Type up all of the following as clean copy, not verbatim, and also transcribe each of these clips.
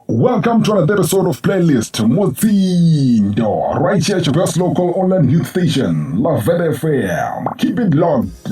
Welcome to another episode of Playlist Mutsindo, right here at your best local online youth station, Venda FM. Keep it locked.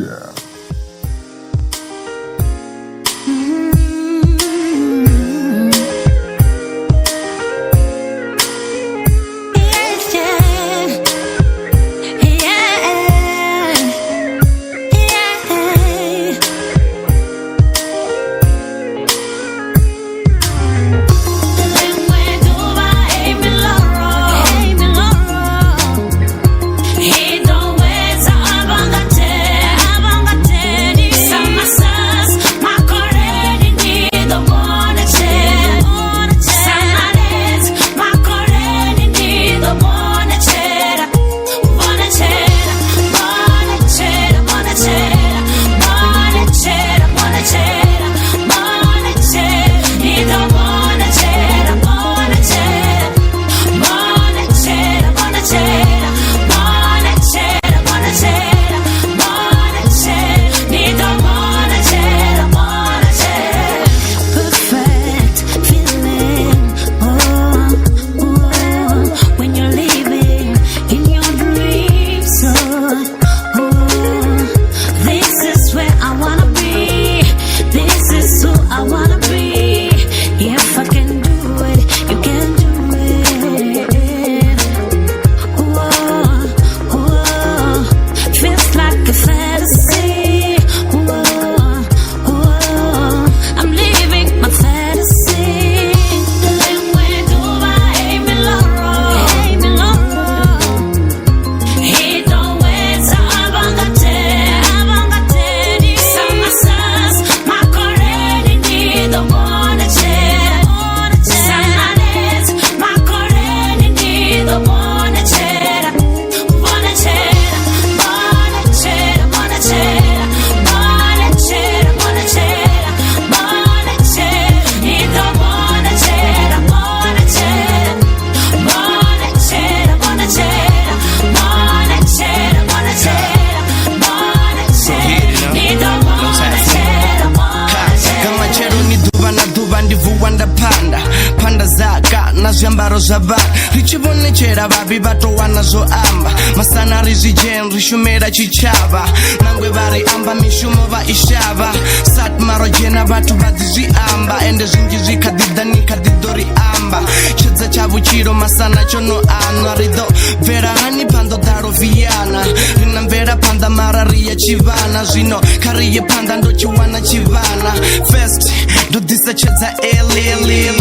Zviambaro zvavanhu richivonechera vavi vatowana zoamba masana rizijeni rishumera chichava nangwe vari amba mishumo vaishava sat maro jena vatu vadzizviamba ende zvinji zvikadhidhanika dhidhori amba chedza chavo chiro masana chono anwa ridho bvera hani pando daro viyana rina mvera panda marariya chivana zvino kari yepanda ndochiwana chivana first ndodhisa chedza elelele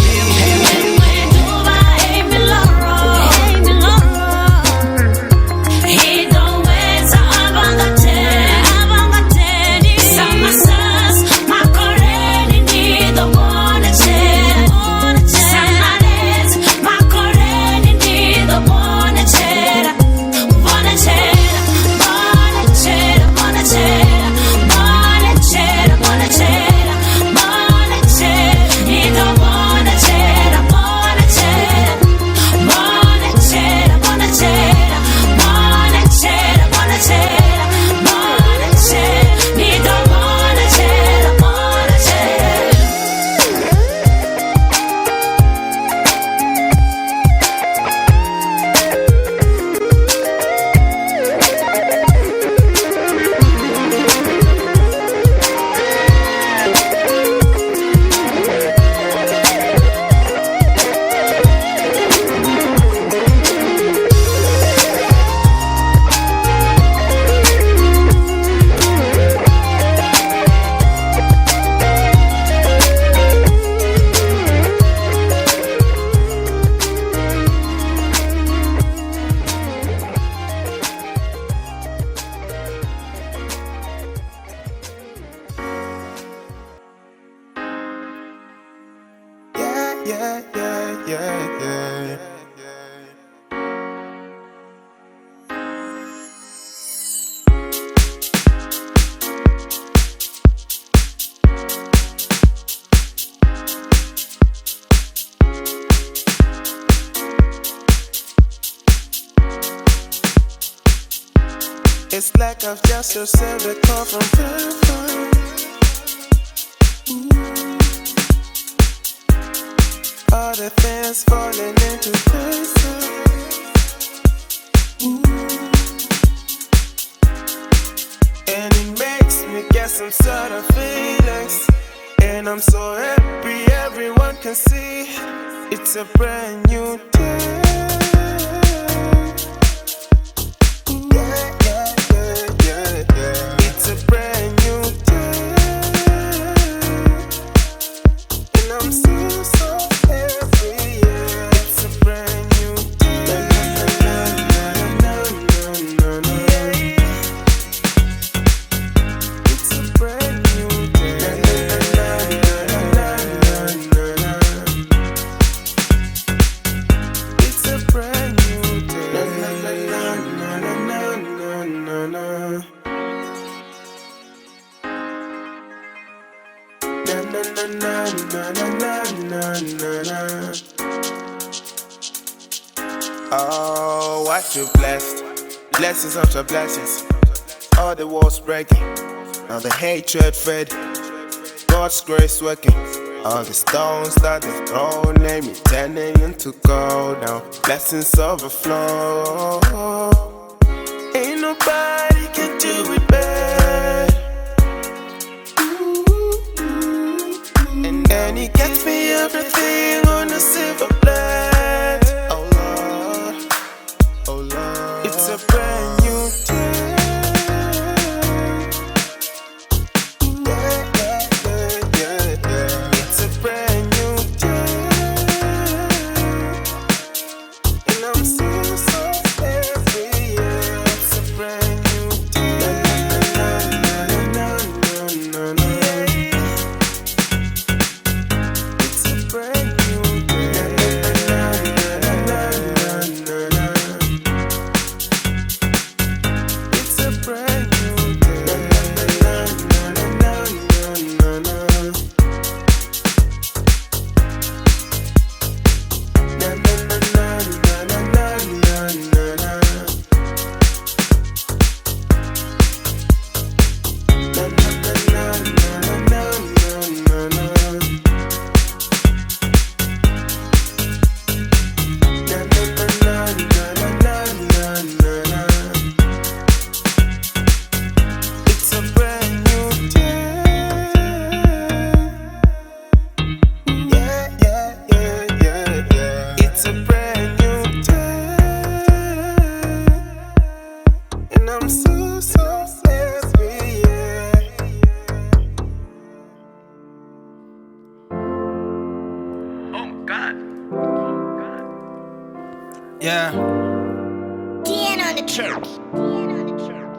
yeah. It's like I've just received a call from Venda. all the things falling into pieces. And it makes me get some sort of feelings. And I'm so happy everyone can see it's a brand new day. It's a brand new day. And I'm so happy, yeah. It's a brand new day. It's a brand new day. It's a brand new day. Oh, what you blessed. Blessings after blessings. All the walls breaking. All the hatred fed. God's grace working. All the stones that they throw, name me turning into gold now. Blessings overflow. Ain't nobody can do it better. And then he gets me everything on a silver plate. Oh Lord, oh Lord, it's a brand new day. It's a brand new day. And I'm so happy, yeah. It's a brand new day. It's a brand new day. It's a brand new day. It's a brand new day. Yeah. It's a brand new day. And I'm so happy, yeah. Yeah.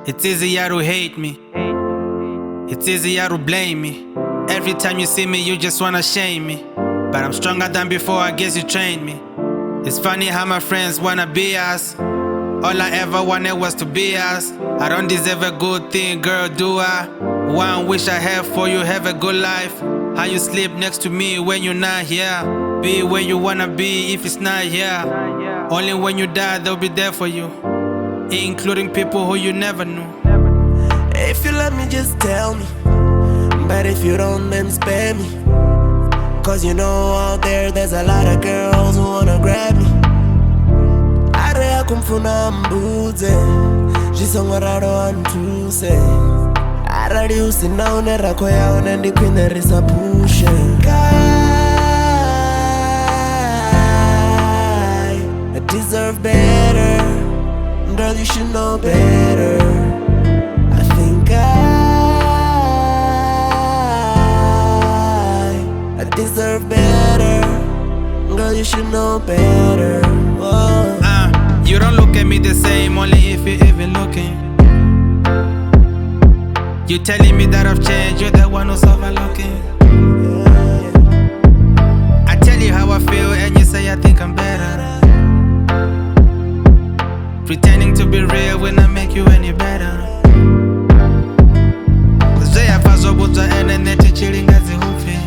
It's easier to hate me. It's easier to blame me. Every time you see me, you just wanna shame me. But I'm stronger than before, I guess you trained me. It's funny how my friends wanna be us. All I ever wanted was to be us. I don't deserve a good thing, girl, do I? One wish I have for you, have a good life. How you sleep next to me when you're not here. Be where you wanna be if it's not here. Only when you die, they'll be there for you. Including people who you never knew. If you love me, just tell me. But if you don't, then spare me. Cause you know out there's a lot of girls who wanna grab me. Area kumfuna mbuze Jisongoraro antuse Arari usina unera koya unendi kwinerisa pushe I deserve better. Girl, you should know better. I think I deserve better. Girl, you should know better. Whoa. You don't look at me the same, only if you're even looking. You telling me that I've changed, you're the one who's overlooking. I tell you how I feel and you say I think I'm better. Pretending to be real when I make you any better. Zwe yafazobudzwa ene neti chilingazi hufi.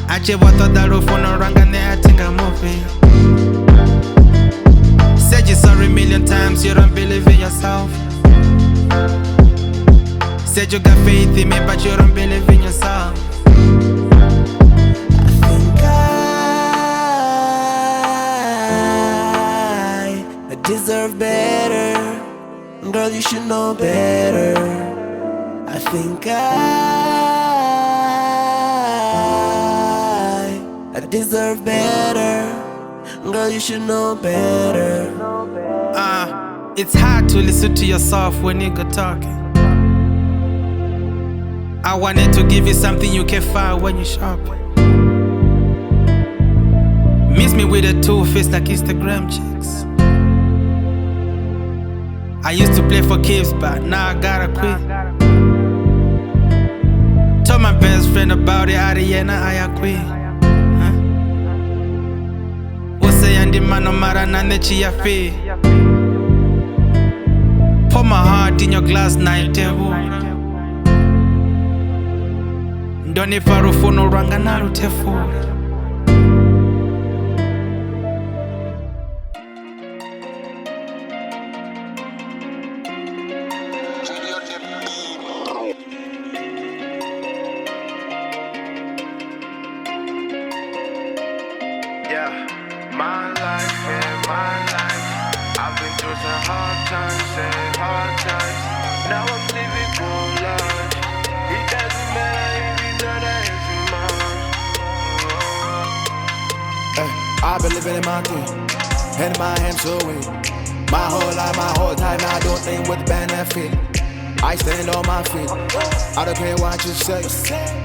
Achibwatoda rufuno rwanga ne atinga mufi. Said you sorry a million times, you don't believe in yourself. Said you got faith in me, but you don't believe in yourself. I think deserve better. Girl, you should know better. I think I deserve better. Girl, you should know better. It's hard to listen to yourself when you go talking. I wanted to give you something you can find when you shopping. Miss me with a two-face like Instagram chicks. I used to play for kids, but now I gotta quit. Told my best friend about it, Ariana, I quit. Wose yandi mano mara na nechi ya fe. Pour my heart in your glass, now you tell. Ndone farufu no ranga na rutefu. Yeah, my life, I've been through some hard times. Now I'm living full life. It doesn't matter if you know that it's mine. I've been living in my thing, and my hands so weak. My whole life, my whole time, I don't think with benefit. I stand on my feet, I don't care what you say.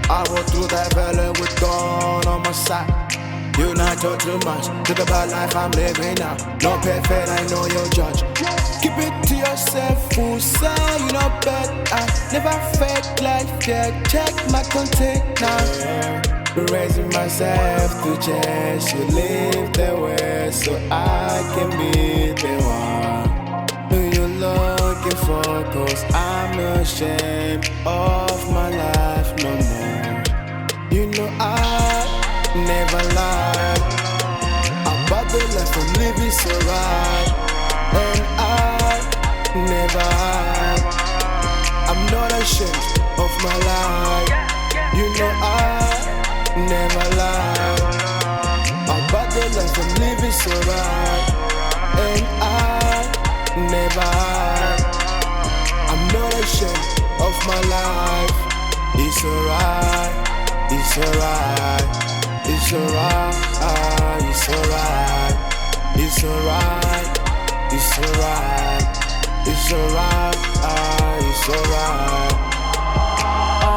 I walk through that valley with God on my side. You not talk too much, talk about life I'm living now. No perfect, I know you're judge. Keep it to yourself, who say you know better. Never fake life, yeah, check my content now. Raising myself to chase, you live the way so I can be the one who you're looking for. Cause I'm not ashamed of my life no more. You know I never lie about the life I'm living so right. And I never hide. I'm not ashamed of my life. You know I never lie about the life I'm living so right. And I never hide. I'm not ashamed of my life. It's alright, it's alright, it's alright, it's alright, it's alright, it's alright, it's alright, it's alright.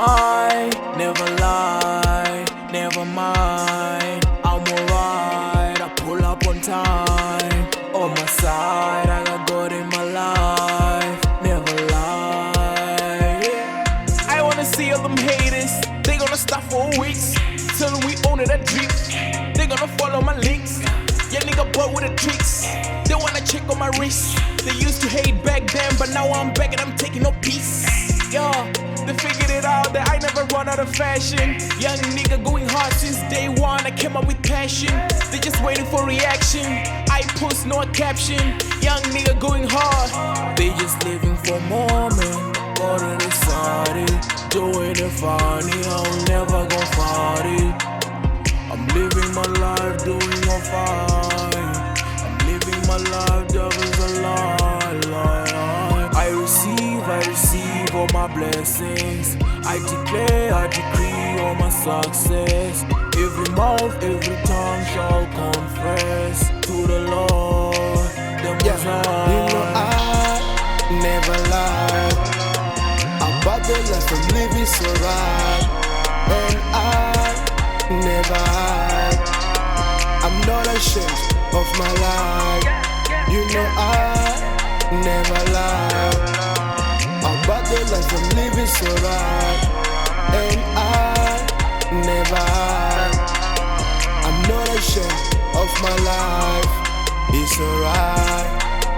I never lie, never mind. I'm alright, I pull up on time. On my side, I got God in my life. Never lie. I wanna see all them haters. They gonna stop for weeks till we own it a drink. They gonna follow my links. Yeah, nigga, boy with the tricks. They wanna check on my wrist. They used to hate back then, but now I'm back and I'm taking no peace. Yeah, they figured it out that I never run out of fashion. Young nigga going hard since day one. I came up with passion. They just waiting for reaction. I post no caption. Young nigga going hard. They just living for moment. Go to the party, doing it funny. I'll never go party. I'm living my life, doing all fine. I'm living my life, devil's a lie. I receive all my blessings. I declare, I decree all my success. Every mouth, every tongue shall confess to the Lord. The Most High. You know I never lie about the life I'm living so right. And I never hide. I'm not ashamed of my life. You know I never lie about the life I'm living so right. And I never hide. I'm not ashamed of my life. It's alright,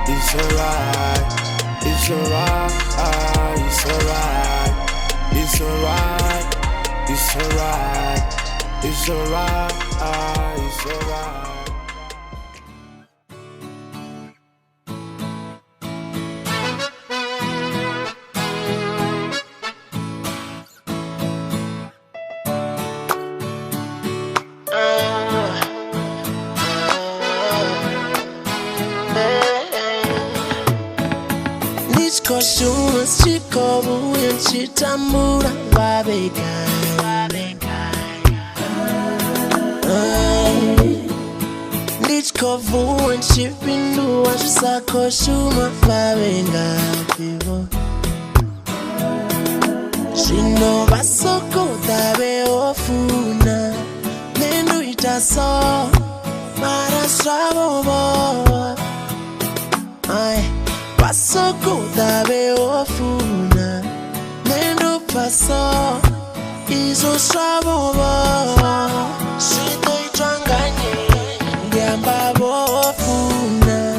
it's alright, it's alright, it's alright, it's alright, it's alright, it's alright, it's alright. Shuma chikobu yanchitamura babega. Ndichkovu yanchipindu wachisako shuma babega pivo. Shino basoko tabe ofuna Nendo itaso Mara strabo bo Ay Basoko tabe ofuna Nendo paso Izo strabo bo Shito itwanganye Ndiamba bo ofuna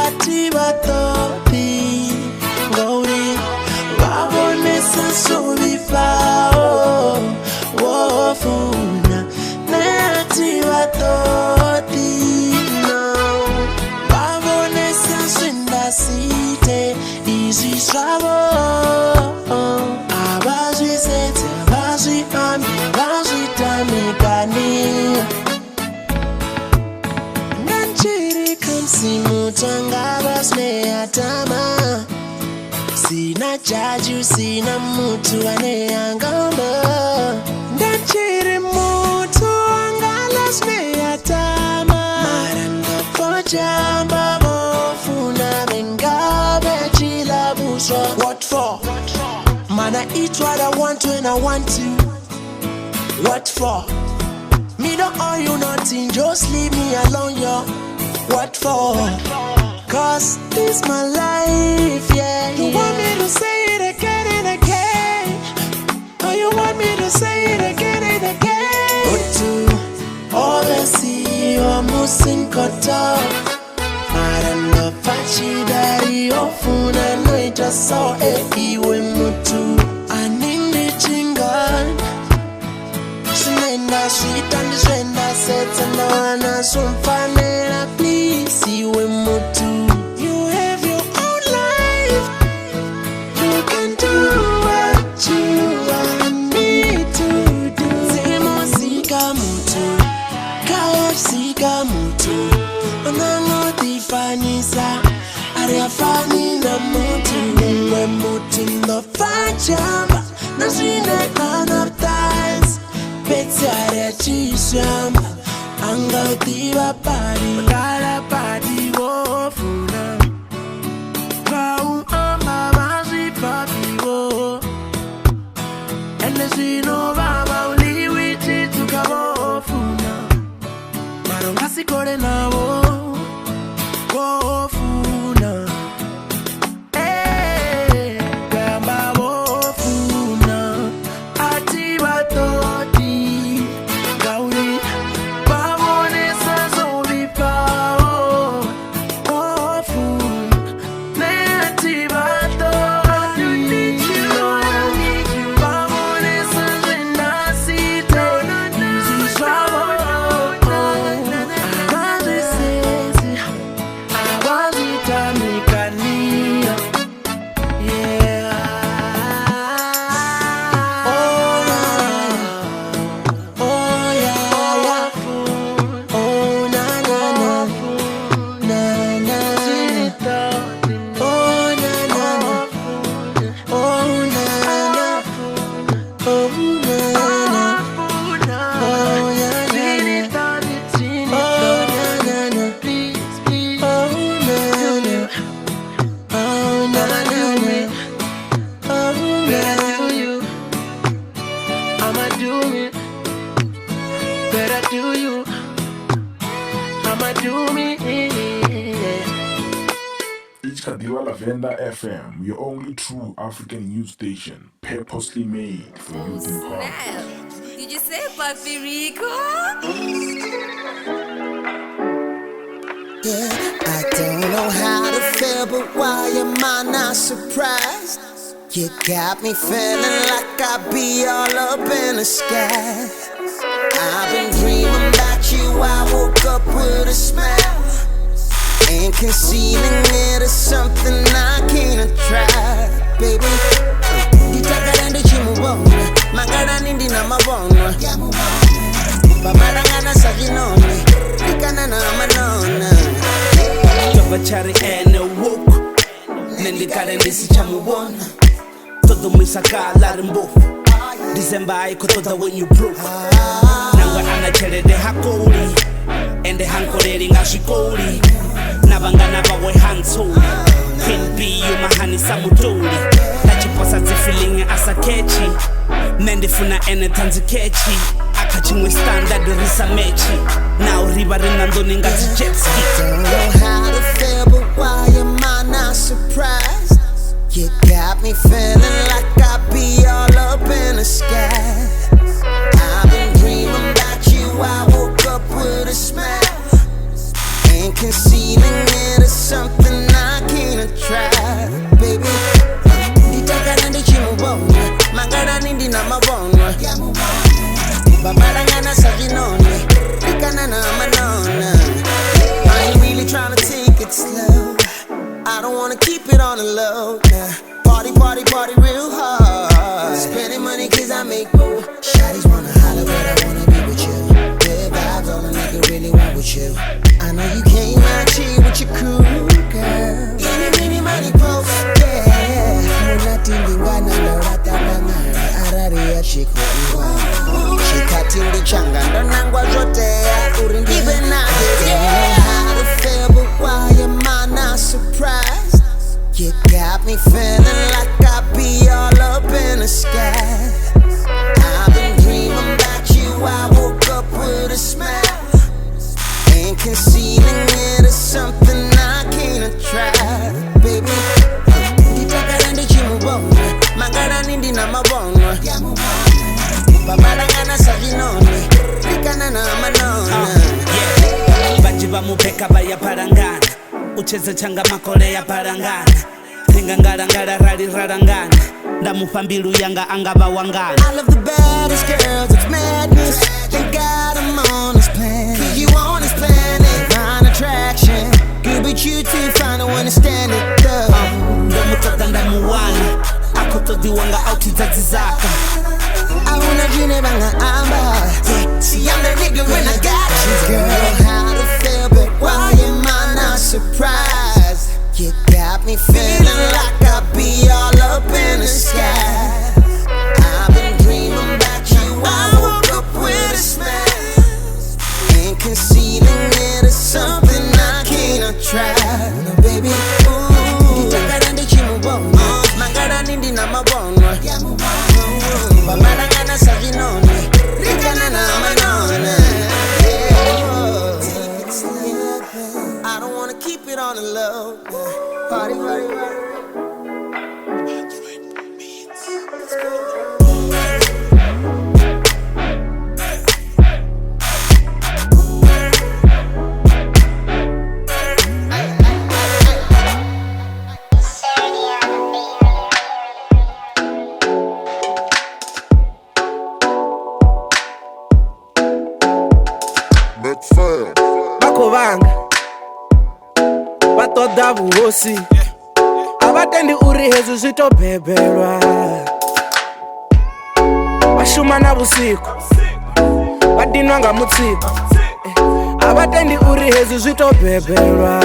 Atiba topi Gauri Wabonesa solifao Wofuna Neti watodina Wabonesa swinda site Izi strabo Abazwi sete, abazwi ami, abazwi tamikani Nanchiri kamsimu tangabas me atama Sina jaju, sina mutu aneangamba Nanchiri mutu angalas me atama Maranda pojamba mofuna mengabe chila buswa What for? Man, I eat what I want when I want to. What for? Me don't owe you nothing, just leave me alone, yo. What for? Cause this my life, yeah. You want me to say it again and again? Or you want me to say it again and again? But to all I see, you're Mutsindo. Maranda fachi dari ofuna noita so iwe mutu anindi chingan Sinenda shita nishenda seta na wana sumfanera please iwe mutu You have your own life You can do what you want me to do Zemo sika mutu Kaya sika mutu Onango tifanisa Ariafani na mutu Mwe Mutsindo fajamba Na shine enough times Beti ariachishamba Anga utiwa pari Kala pari wofuna Kau ama mazi papi wo Ene shino baba uliwi chitu kabofuna Marongasi kore na wo Wofuna Gamba wofuna Atiba toti Gauri Babonesa zolipao Wofuna Netiba toti Babonesa zenda site Izi swabo Venda FM, your only true African news station, purposely made for youth empowerment. Did you say Papi Rico? Yeah, I don't know how to feel, but why am I not surprised? You got me feeling like I be all up in the sky. I've been dreaming about you, I woke up with a smile. And concealing it is something I can't try, baby. Ditakarende chimubona, magara nindi na mabona. Bamaranga na saginone, dikana na manona. Chopachari and a woke. nendikale ndisichamubona todo mwisakala rimbofu December aikotoda when you proof nanga anachelede hakoli ende hankoreri ngazvikoli navangana vawe hansoli Queen B yumahani samutoli tachiposa dzifeeling asakechi nendifuna ene tanzikechi akachimwe standard risa mechi now riva rinandoni ngati jetski. Don't know how to feel, but why am I not surprised? You got me feeling like I be all up in the sky. I've been dreaming about you, I woke up with a smile. Ain't concealing it is something I can't try. Baby, nditakana ndichimubona mangana nindi na mabona babarangana sajinone ndikana na manona. I ain't really tryna take it slow, I don't wanna keep it on the low. Nah. Party, party, party real hard. Spending money cause I make more. Shawty's wanna holler but I wanna be with you. Good vibes, all a nigga really want with you. I know you came out here with your crew, girl. Any money post, yeah. Muna tindingana na ratanana. Arari ya chiko iwa. Chika tindi changa ndo nangwa zote. Even I don't know how to feel, but why am I not surprised? You got me feeling like I be all up in the sky. I've been dreaming about you, I woke up with a smile. Ain't concealing it is something I can't try. Baby, nditakala ndichimubona mangana nindi na mabona babarangana sajinone ndikana na manona. Vanji vamupeka vaya parangana ucheze changa makole ya parangana tenga ngarangara rari rarangana ndamupa mbilu yanga angava wangana. I love the baddest girls, it's madness. Thank God I'm on this planet. Cause you on this planet, find attraction. Good but you too fine, I wanna stand it though. Ndamutada ndamuwana akotodi wanga autitazi zaka I wanna dream banga amba. See I'm the nigga when I got you. Girl, how to feel, but why am I not surprised? You got me feeling like I be all up in the sky. I've been dreaming about you, I woke up with a smile. Ain't concealing it is something I can't try. No baby, ooh, nditakala ndichimubona mangala nindi na mabona babarangana sajinone ndikana na manona. I don't wanna keep it on the low. Party, party, party. Bakovanga vatoda vuhosi avatendi uri hezwi zvitobhebhelwa vashuma na vusiku vadinwa nga mutsindo avatendi uri hezwi zvitobhebhelwa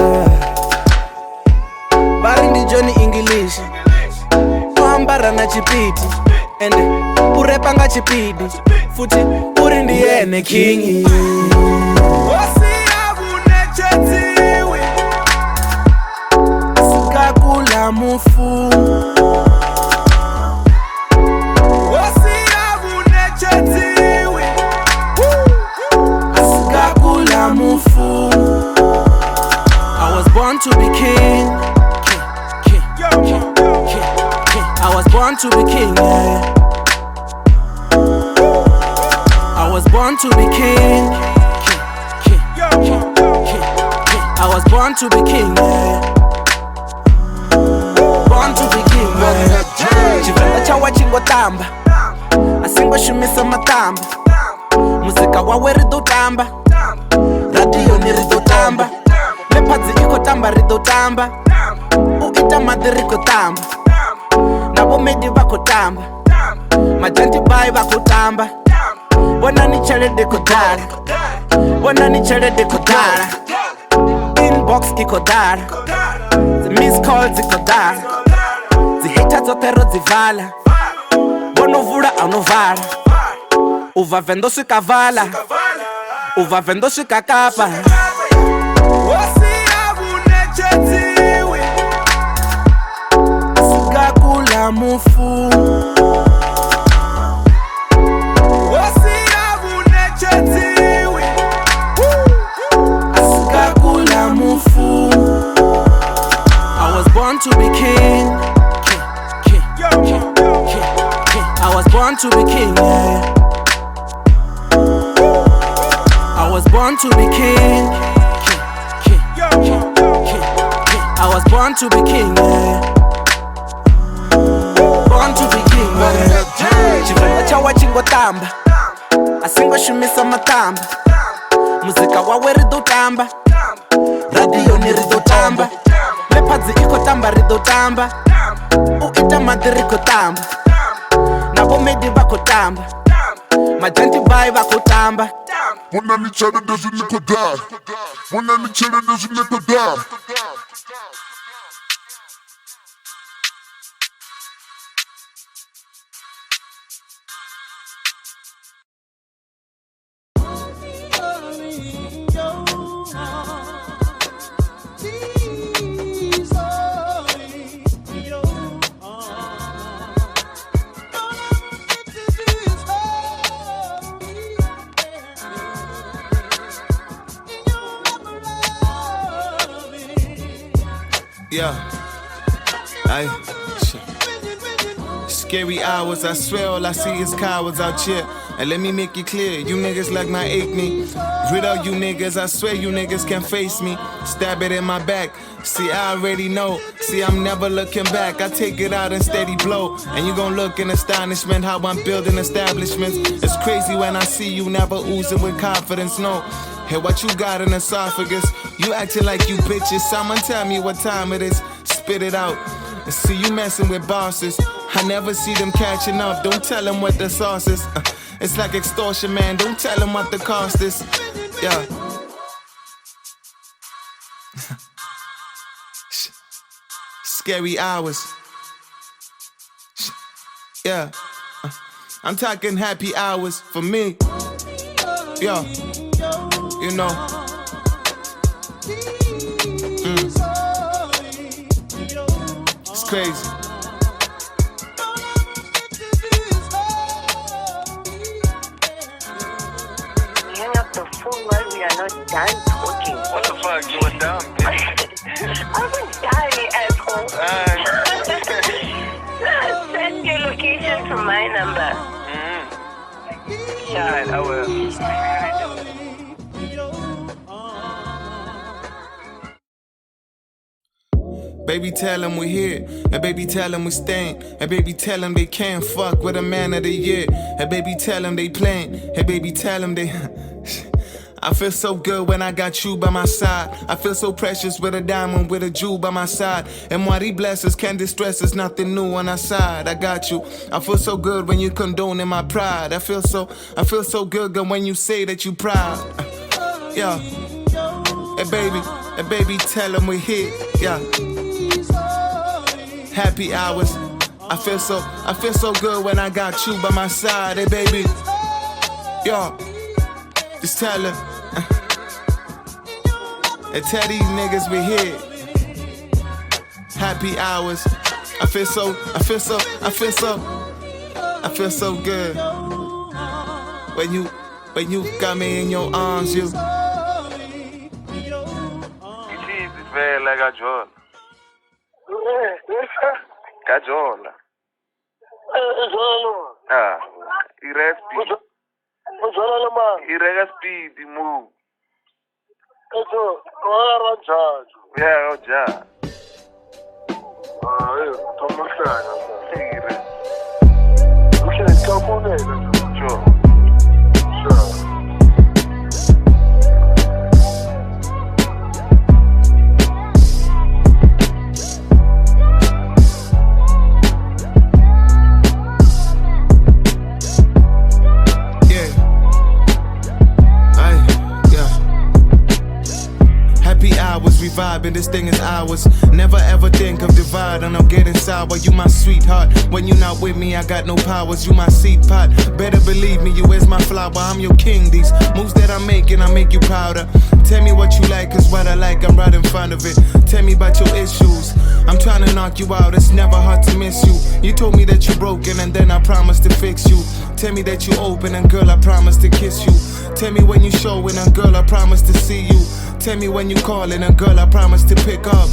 vari ndi Johnny English uambara na chipiti ende urepa nga chipidi futi uri ndiyene kingi. Sikakula mufu Sikakula mufu. I was born to be king. I was born to be king, yeah. I was born to be king. I was born to be king, yeah. Born to be king, yeah. Chivenda chawa chingotamba asingoshumisa matamba muzika wawe ridotamba radio ni ridotamba lephazi ikotamba ridotamba uita madhi rikotamba navo medi vakotamba majanti bai vakotamba bonani chelede kodara bonani chelede kodara inbox ikodara the miss calls ikodara Gaita dzoṱhe ro dzi vala Wono vula auno vala Ubva Venda swika vala Ubva Venda swika Kapa Wosiya vunetshedziwi Sika kula mufu Wosiya vunetshedziwi Sika kula mufu I was born to be king I was born to be king, yeah. I was born to be king. I was born to be king, yeah. Born to be king, yeah. Chivenda chawa chingotamba Asingo shumisa matamba Muzika wawe ridotamba Radio ni ridotamba Lepadzi iko tamba ridotamba Uita madhi rikotamba Nabo medi bakotamba Majanti bai bakotamba Mona ni challenges in the Kodar. Mona ni challenges in the Kodar. Yeah, scary hours, I swear all I see is cowards out here. And let me make it clear, you niggas like my acne. Rid of you niggas, I swear you niggas can face me. Stab it in my back, see I already know. See I'm never looking back, I take it out and steady blow. And you gon' look in astonishment how I'm building establishments. It's crazy when I see you never oozing with confidence, no. Hey, what you got in esophagus? You acting like you bitches. Someone tell me what time it is. Spit it out. And see you messing with bosses. I never see them catching up. Don't tell them what the sauce is. It's like extortion, man. Don't tell them what the cost is. Yeah. Scary hours. Yeah. I'm talking happy hours for me. Yeah. You know, it's crazy. Hang up the phone while we are not done talking. What the fuck? You were dumb, bitch. I was dying at home. Send your location to my number. Yeah, I will. Baby, tell them we're here. And baby, tell them we're staying. And baby, tell them they can't fuck with a man of the year. And baby, tell them they playing. And baby, tell them they... I feel so good when I got you by my side. I feel so precious with a diamond, with a jewel by my side. And what he blesses can distress us, nothing new on our side. I got you. I feel so good when you condoning my pride. I feel so good, girl, when you say that you proud. Yeah. And baby, tell them we're here. Yeah. Happy hours. I feel so good when I got you by my side. Hey, baby. Yo. Just tell her. And tell these niggas we here. Happy hours. I feel so good. When you got me in your arms, you. Velha gajola. Gajola. Ah, irega speed. Irega speed, move. Yeah, oja. Sure. we vibe and this thing is ours. Never ever think of divide and I'm getting sour. You my sweetheart, when you not with me I got no powers. You my seed pot, better believe me, you is my flower. I'm your king, these moves that I'm making, I make you prouder. Tell me what you like, cause what I like, I'm right in front of it. Tell me about your issues, I'm trying to knock you out, it's never hard to miss you. You told me that you're broken and then I promised to fix you. Tell me that you open and girl I promise to kiss you. Tell me when you showing and girl I promise to see you. Tell me when you calling and girl I promise to pick up.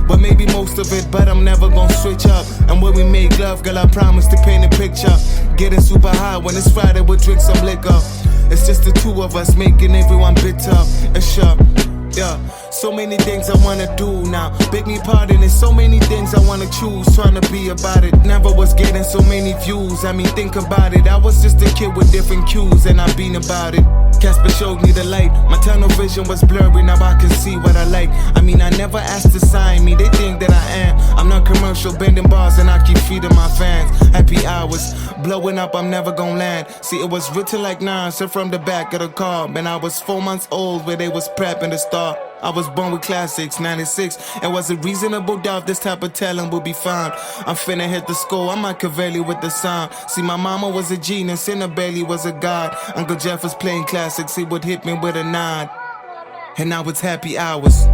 But maybe most of it, but I'm never gonna switch up. And when we make love, girl I promise to paint a picture. Getting super high when it's Friday, we'll drink some liquor. It's just the two of us making everyone bitter. It's sure, yeah. So many things I wanna do now. Beg me pardon, there's so many things I wanna choose. Trying to be about it. Never was getting so many views. I mean, think about it. I was just a kid with different cues, and I've been about it. Casper showed me the light. My tunnel vision was blurry, now I can see what I like. I mean, I never asked to sign me. They think that I am. I'm not commercial, bending bars, and I keep feeding my fans. Happy hours, blowing up, I'm never gonna land. See, it was written like nonsense from the back of the car. Man, I was 4 months old where they was prepping to start. I was born with classics, 96. It was a reasonable doubt this type of talent would be found. I'm finna hit the score, I'm Machiavelli with the sound. See, my mama was a genius and her belly was a god. Uncle Jeff was playing classics, he would hit me with a nod. And now it's happy hours.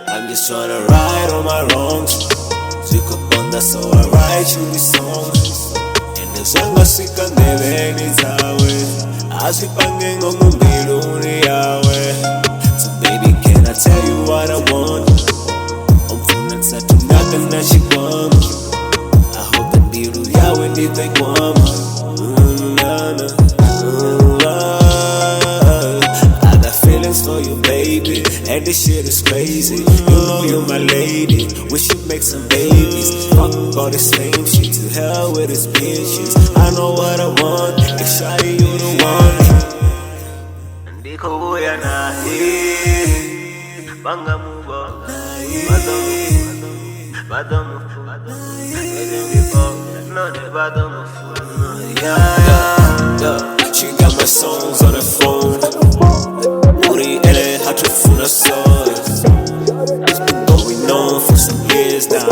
I'm just tryna right all my wrongs. Sick up on that, so I write you this song. And the song I sick on the veins away. I sleep hanging on the middle away. So baby, can I tell you what I want? I'm feeling sad to nothing that she want. I hope that middle yawe ndite kwama. I got feelings for you, baby, and this shit is crazy. You know you're my lady, we should make some babies. Fuck all the same shit, to hell with these bitches. I know what I want, it's shawty you the one. Ndiko boya na banga mugo, badamu, yeah. She got my songs on the phone. Uri ele hatufuna songs. It's been going on for some years now.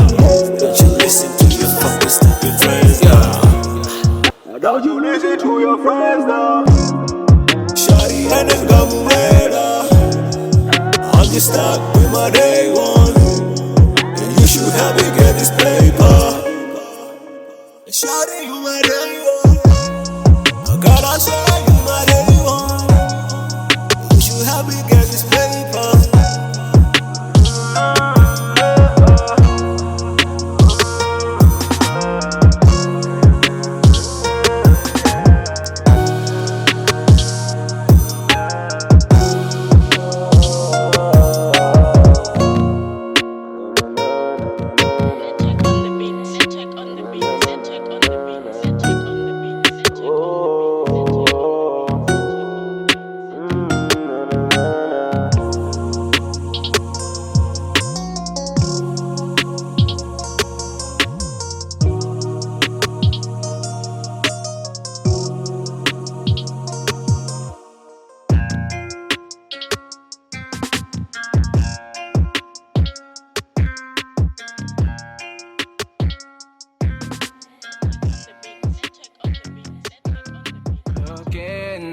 Don't you listen to your fucking stupid friends, yeah. Don't you listen to your friends now. Shawty and them gaburera. I'm just stuck with my day one. And you should help me get this paper. Shawty, you my day one. I gotta say you my day one. You should help me get this paper.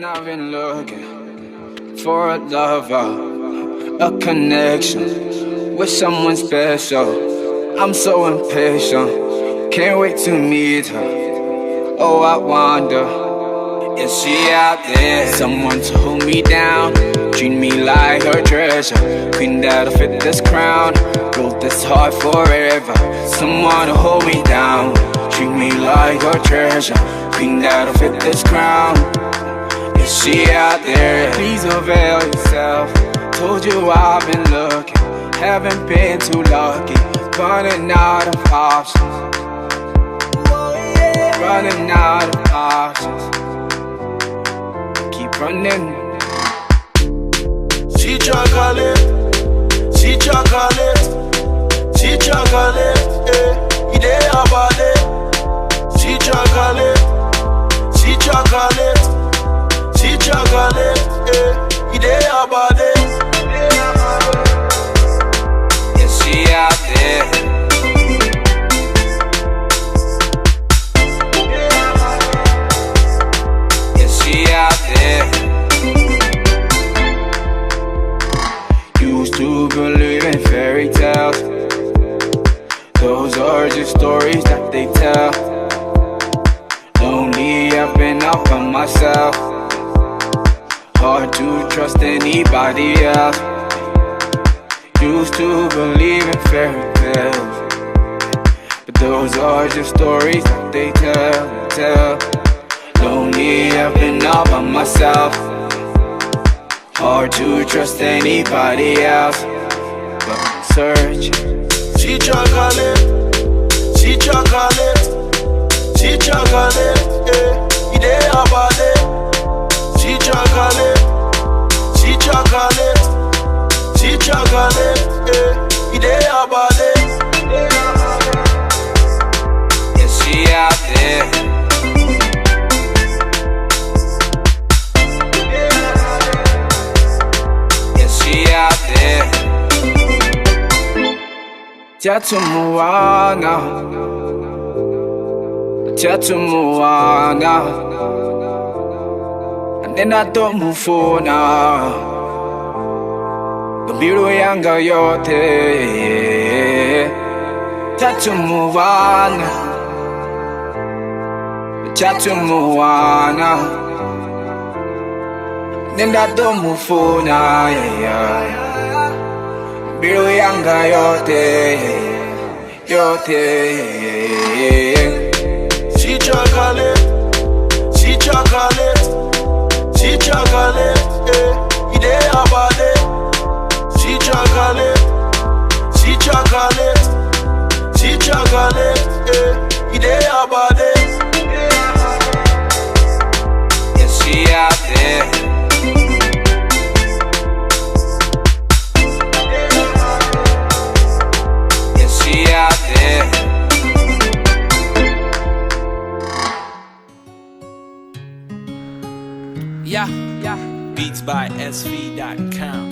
I've been looking for a lover, a connection with someone special. I'm so impatient, can't wait to meet her. Oh, I wonder, is she out there? Someone to hold me down, Treat me like her treasure, queen that'll fit this crown. Wrote this heart forever, someone to hold me down. Treat me like her treasure, queen that'll fit this crown. Is she out there? Please avail yourself. Told you I've been looking, haven't been too lucky. Running out of options, running out of options. Keep running. She chocolate, she chocolate, she chocolate, ide abade. She chocolate, she chocolate, she chocolate, ide abade. Is she out there? Is she out there? Used to believe in fairy tales. Those are just stories that they tell. Lonely, I've been out by myself. Hard to trust anybody else. Used to believe in fairy tales, but those are just stories that they tell. Lonely, I've been out by myself. Hard to trust anybody else, but I'm searching. She chocolate, she chocolate, she chocolate, ide abade. She chocolate, she chocolate, she chocolate, ide abade. Is she out there? Out there, Tatumuana, Tatumuana, and then I don't move for now. The beauty younger yote, Tatumuana, Tatumuana. Then that don't move for now, yeah. Biru yanga yote. She chocolate, she chocolate, she chocolate, ide abade. She chocolate, she chocolate, she chocolate, ide abade. Is she out there? Out there. Yeah. Beats by SV.com.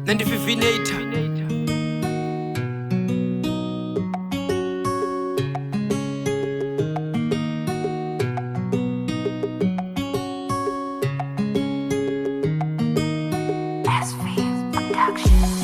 95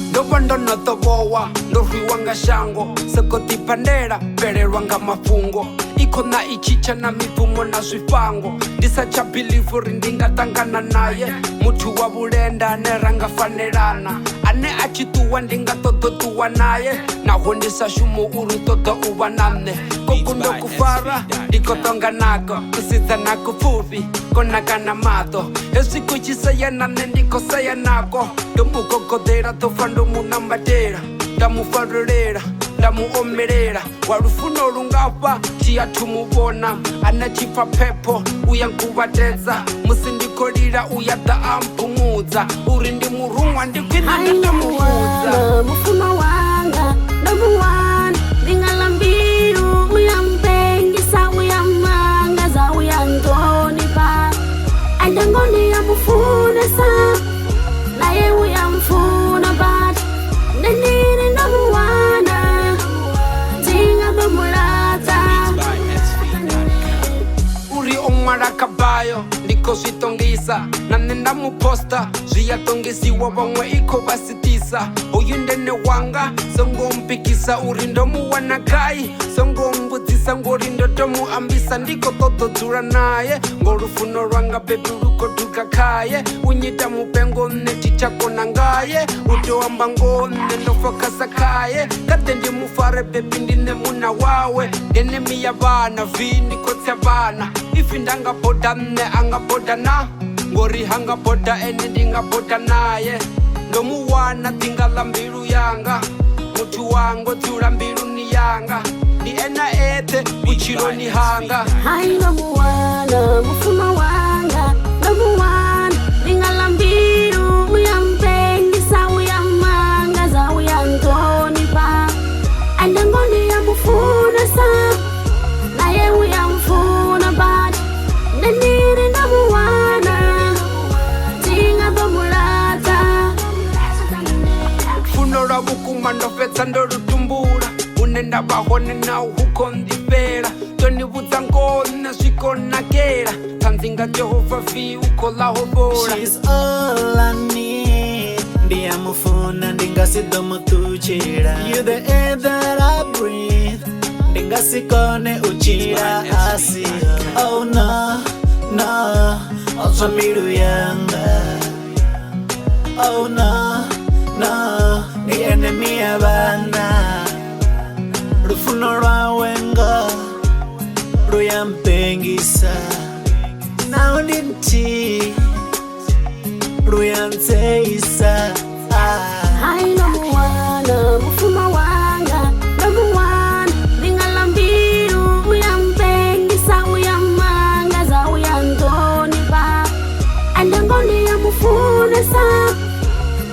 Ndobandono tobowa, ndorwiwanga shango sekotipandela, pelelwanga mafungo ikona ichicha na mivumo na zwifango ndisacha bilifu ri ndingatangana naye muthu wa vhulenda ane ranga fanelana ane a tshi ṱuwa ndi nga ṱoḓo ṱuwa naye naho ndi sa shumo uri ṱoḓa u vha na nṋe koko ndo kufara ndi khou ṱonga nako kusidza na kupfufhi konaka na maṱo hezwi ku tshi seya na nṋe ndi khou seya nako ndo mu gogoḓela ḓo pfa ndo mu nambatela nda mu farelela nda mu omelela wa lufuno lungafha tshia thu mu vhona ane tshipfa phepho uya nkuvhatedza musi ndi khou lila uya ḓa a mphumudza uri ndi murumwa ndi khwine ndi ndo muvhudza mufuno wanga ndo muwana ndi nga ḽa mbilu uya mpengisa uya mangaza uya nṱhonifha andangoni ya mufunesa naye uya mfuna but ndendini ndo muwana ndinga ḓo muladza uri o ṅwala kabayo ndi khou zwi ṱongisa na nṋe nda mu posta zwi ya ṱongisiwa vhaṅwe i khou vha sitisa uyindene wanga songompikisa uri ndomuwana gai songombudzisa ngori ndotomuambisa ndiko totodzula naye ngolufuno lwanga bebi lukoduka kaye unyita mupengo nne tichakona ngaye utowamba ngone ndofokasa kaye kate ndimufare bebi ndine muna wawe enemi ya vana vindikotsya vana ifi ndangaboda nne angaboda na ngori hangaboda ene ndingaboda naye ndomuwana tingala mbilu yanga mutu wango dzula mbilu ni yanga ni ena ete uchilo ni hanga hai ndomuwana mufuna wanga ndomuwana tingala mbilu uyampengisa uyamanga uyantonipa andangoni yamufuna sa naye uyamfuna bati ndeniri ndomuwana tingadomulata funo lwa bukuma ndofetsa ndolutumbula unenda bahone na ukondivela tonibudza ngona zvikonakela tanzinga Jehova vi ukolaho bola She's all I need ndiyamufuna ndingasidomutuchira You the air that I breathe ndingasikone uchira asi Oh no, no Otswa milu yanga Oh no, no Ni enemy ya bana Rufuno lwawenga Ruyampengisa Now ndinti Ruyanteisa hai ndomuwana mufuna wanga ndomuwana tingala mbilu uyampengisa uyamanga uyantonipa andangoni yamufuna sa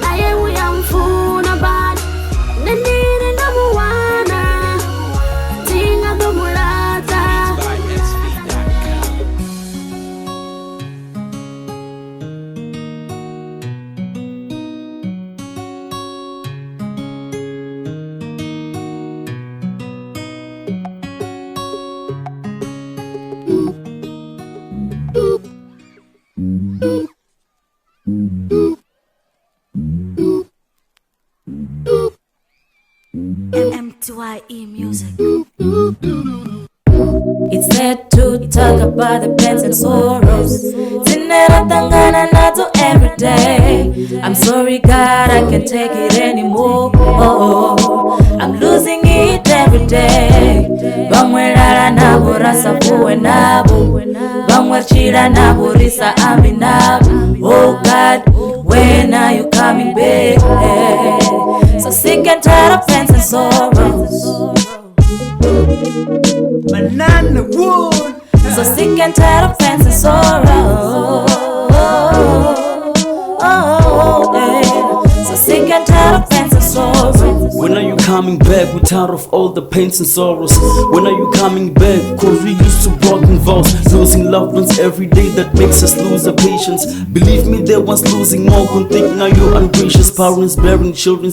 naye uyamfuna bati ndeniri ndomuwana tingadomulata MTYE music. It's said to talk about the pains and sorrows. Tangana nazo every day. I'm sorry, God, I can't take it anymore. I'm losing it every day. Bamwerara nabo rasa puwe nabo. Bamwerchira nabo risa ambi nabo. Oh God, when are you coming back? So sick and tired of pains and sorrows. Banana wood So sick and tired of pains and sorrows. So sick and tired of pains and sorrows. When are you coming back? We're tired of all the pains and sorrows. When are you coming back? Cause we used to broken vows, losing loved ones every day. That makes us lose our patience. Believe me, they once losing more. Couldn't think now you're ungracious. Parents bearing children,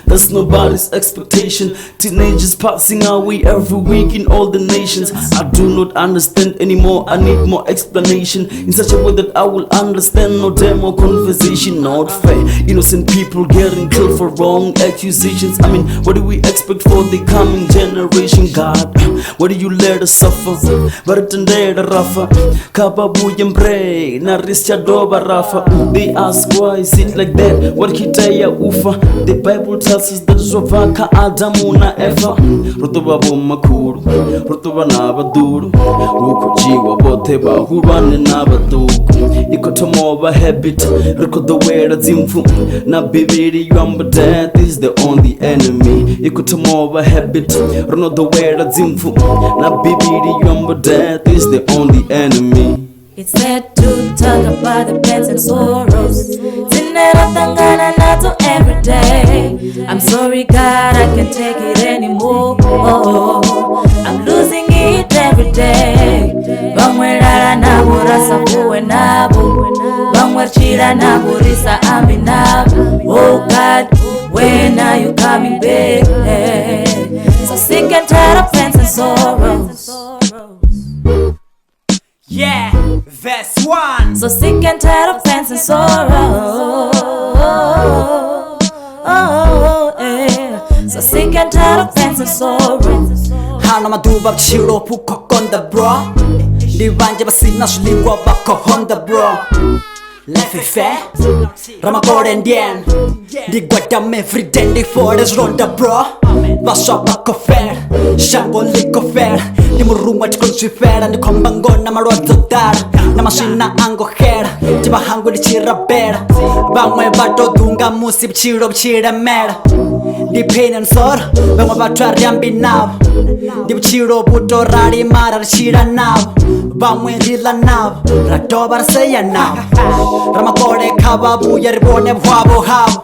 that's nobody's expectation. Teenagers passing away every week in all the nations. I do not understand anymore. I need more explanation in such a way that I will understand. No demo conversation, not fair. Innocent people getting killed for wrong accusations. I mean, what do we expect for the coming generation? God, why do you let us suffer? Baratandera Rafa, Kababu Yembre, Narisha Doba Rafa. They ask why is it like that? What Kitaya Ufa? The Bible tells us that Zovaka Adamuna Eva. Rotobabu Makuru, Rotobanaba Duru, Rukujiwa Boteba, Huran and Nabatu. Ikotomova habit, Rukodoera Zimfu, Nabibiri Yamba, that is the only enemy. Ikotomova habit, Runo the Wera Zimfu, Nabibiri Yamba, that is the only enemy. It's said to talk about the pains and sorrows. Tangana nazo every day. I'm sorry, God, I can't take it anymore. I'm losing it every day. Bamwerara nabo rasa puwe nabo. Bamwerchira nabo risa ambi nabo. Oh God, when are you coming back? So sick and tired of pains and sorrows. Yeah, that's one. So sick and tired of pains and sorrow. So sick and tired of pains and sorrow. Hana maduba chiro puko konda bro. Libanje basina shulingwa bako honda bro. Life is fair, Ramakore Indian. Dig what I'm every day, dig for this ronda bro. Vasha bako fair, Shango liko fair. Nimuruma chkonsi fair, and the kombango namaroto dar. Namashina ango hair, Tibahango di chira bear. Bangwe bato dunga musip chiro chira mer. Di pain and sore, Bama batra rambi now. Di chiro puto rari mara chira now. Bangwe rila now, Ratobar say now. Ramakore kababu yaribone wabo habo.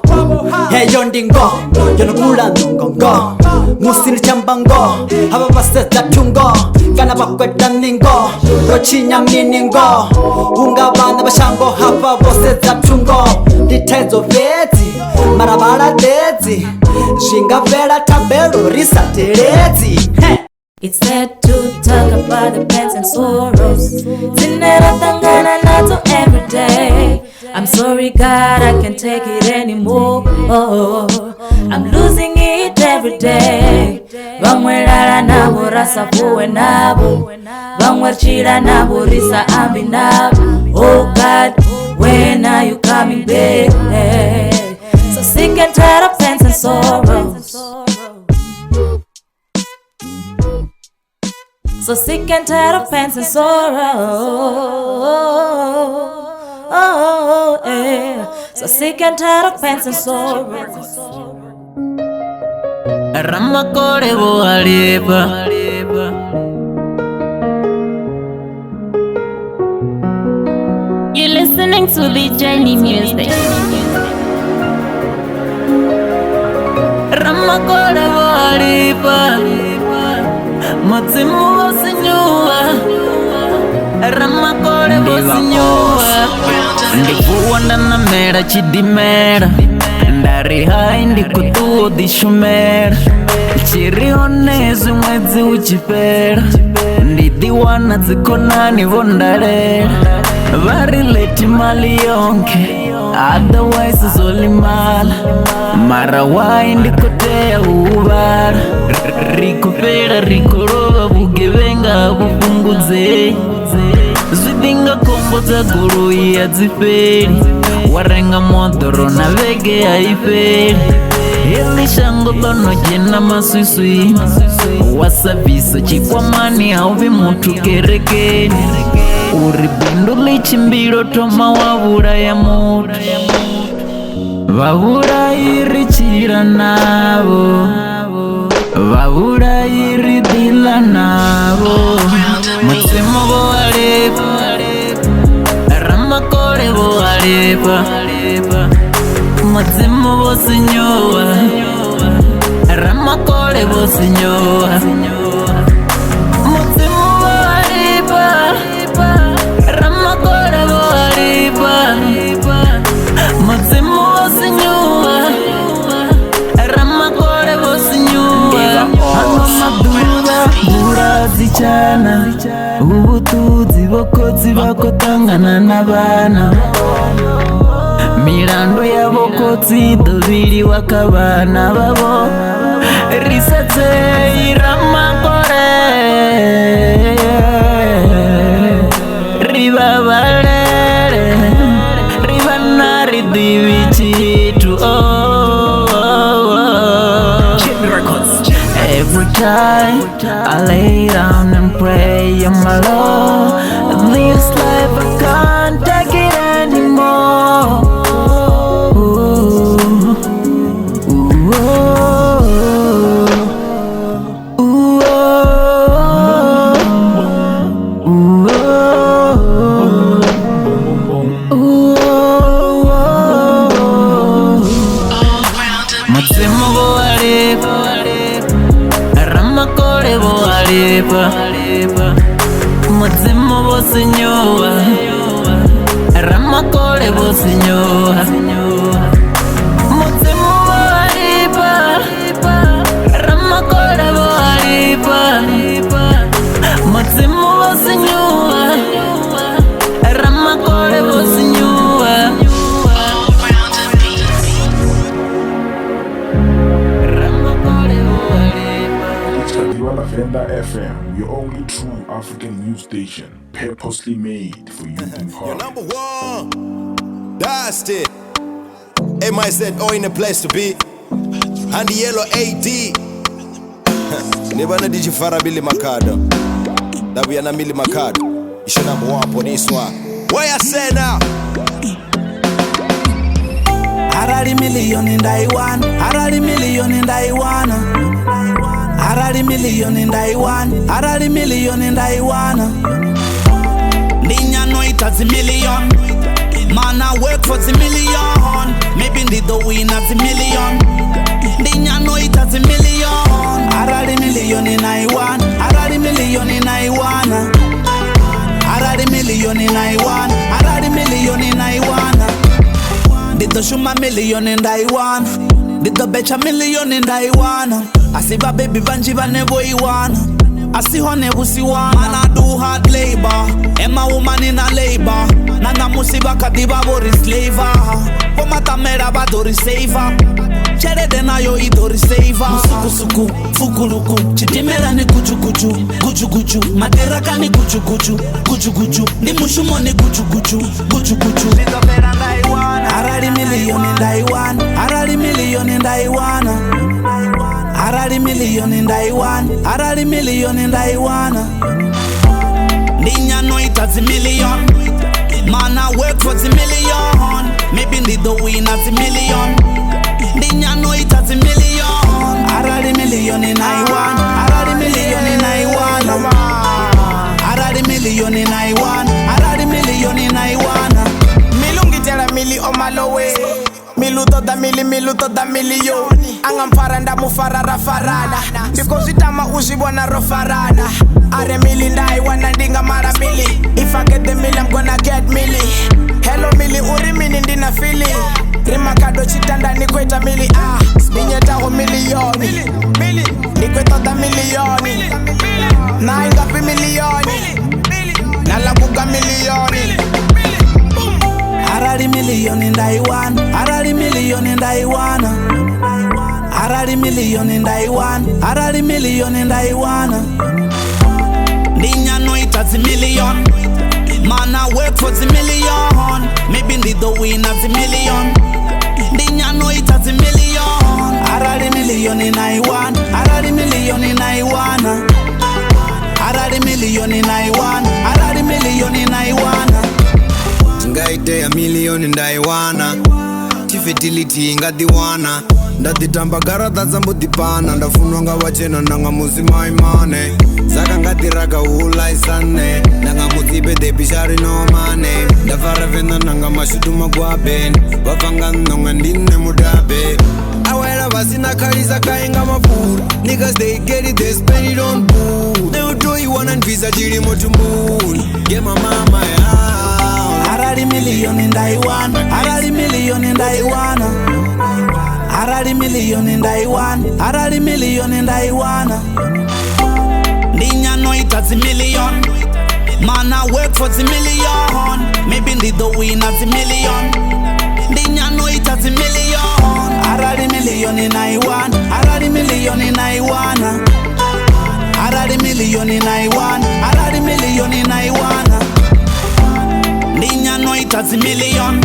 Hey yondingo, yonukula nungongo. Musini chambango, haba baseta tungo. Kana bakweta ningo, rochinya miningo. Unga bana bashango haba boseta tungo. Ditezo veti, marabala deti. Shinga vera tabero risa tereti. It's sad to talk about the pains and sorrows. Zinera tangana nazo every day. I'm sorry God, I can't take it anymore. I'm losing it every day. Bamwe rara nabo rasa fuwe nabo. Bamwe chira nabo risa ambi nabo. Oh God, when are you coming back? So sick and tired of pains and sorrows. So sick and tired of pains and sorrow. So sick and tired of pains and sorrow. Ramakore bohariba. You're listening to the Journey Music. Ramakore bohariba. Mutsindo bosinyoa. Ramakore bosinyoa. Ndikuwanda na mera chidimera. Ndari hai ndikutuo dishumera. Chiri onezu mwezi uchipera. Ndidiwana zikonani vondarera. Vari leti mali yonke, otherwise is only mala. Mara wai ndikotea uvara. Rikopera rikoroga bugevenga bupunguze. Zwidinga kombo za guru ya ziferi. Warenga modoro na vege ya iferi. Hili shango lono jena masusui. Wasabiso chikwamani hauvi mutu kerekeni. Uribindu lichimbiro toma wabura ya mutu. Wabura iri chira nabo. Wabura iri dila nabo. Mutsindo bohariba. Ramakore bohariba. Mutsindo bosinyoa. Ramakore bosinyoa. Mutsindo bohariba. Ramakore bohariba. Mutsindo bosinyoa. Ramakore bosinyoa. Hano maduda burazichana. Ubutuzi bokozi bakotangana n'abana. Mirando ya bokozi dobiri wakabana babo. Risatse Ramakore. Riba valere. Riba nari divichitu. Every time I lay down and pray, oh my Lord, this life I can't take it anymore. Mutsindo bohariba. Ramakore bohariba. Mutsindo bosinyoa. Ramakore bosinyoa. Mutsindo bohariba. Ramakore bohariba. Mutsindo bosinyoa. Ramakore bosinyoa. Ramakore La Venda FM, your only true African news station, purposely made for you to You're number one. That's it. MIZ, all in a place to be. And the yellow AD. Never did you fara Billy Macado. That we are not Billy Macado. You should number one for this one. What I say now? Harari million in Taiwan, Harari million in Taiwan, Harari million in Taiwan, Harari million in Taiwan. Ninya know it as a million. Man, I work for the million. Maybe they don't win at a million. Ninya know it as a million. Harari million in Taiwan, Harari million in Taiwan, Harari million in Taiwan, Harari million in Taiwan. Did the show my million in Taiwan? Did the betcha million in Taiwan? I see my baby Vanjiva never one. I see her never see one. Man, I do hard labor. And my woman in a labor. Nana musiba kadiba bori slaver. Pomata mera badori saver. Chere dena yo idori saver. Musuku suku, fukuluku. Chitimera ni kuchu kuchu, kuchu kuchu. Materaka ni kuchu kuchu, kuchu kuchu. Ni mushumo ni kuchu kuchu, kuchu kuchu. Harari million in Taiwan, Harari million in Taiwan, Harari million in Taiwan, Harari million in Taiwan. Ninya know it as a million. Man, I work for the million. Maybe they don't win at a million. Ninya know it as a million. Harari million in Taiwan, Harari million in Taiwan, Harari million in Taiwan, Harari million in Taiwan. Tell a milli on my low way. Miluto da milioni. Angam faranda mufarara farana. Because itama usibwana rofarana. Are milli ndai wana dinga mara milli. If I get the milli, I'm gonna get milli. Hello milli, uri mini ndina fili. Rima kado chitanda nikweta milli. Binyeta ho milioni. Nikweta da milioni. Na ingapi milioni. Nalabuga milioni. Harari million in Taiwan, Harari million in Taiwan, Harari million in Taiwan, Harari million in Taiwan. Ninya know it as a million. Man, I work for the million. Maybe they don't win at a million. Ninya know it as a million. Harari million in Taiwan, Harari million in Taiwan, Harari million in Taiwan, Harari million in Taiwan. Ngaite a million in Taiwana. Tifitility ngadiwana. Ndatitamba garata zambudipana. Ndafunwa nga wachena nanga muzima imane. Saka ngatiraka ulaisane. Nanga muzibe depishari no mane. Ndafara venda nanga mashutu magwaben. Wafanga nonga ndine mudabe. Awera vasina kalisa kainga mafuru. Niggas they get it, they spend it on boo. They would do you one and visa jiri motumun. Get my mama ya. Harari million in Taiwan, Harari million in Taiwan, Harari million in Taiwan, Harari million in Taiwan. Ninya know it as a million. Man, I work for the million. Maybe they don't win at a million. Ninya know it as a million. Harari million in Taiwan, Harari million in Taiwan, Harari million in Taiwan, Harari million in Taiwan. Ninya know it as a million.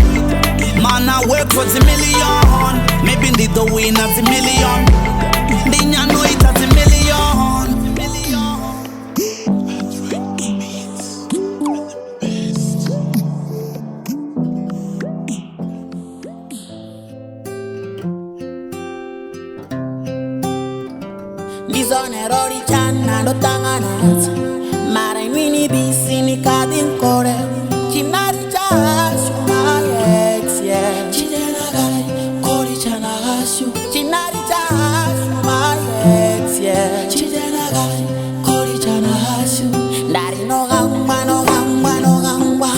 Man, I work for the million. Maybe they don't win at a million. Ninya know it as a million. Disonero di channa lo tanganaz. Mara inwini bisini kadin kore. Chinari chashu my ex, yeah. Chidenagai kori chanashu. Chinari chashu my ex, yeah. Chidenagai kori chanashu. Dari no gamba no gamba no gamba.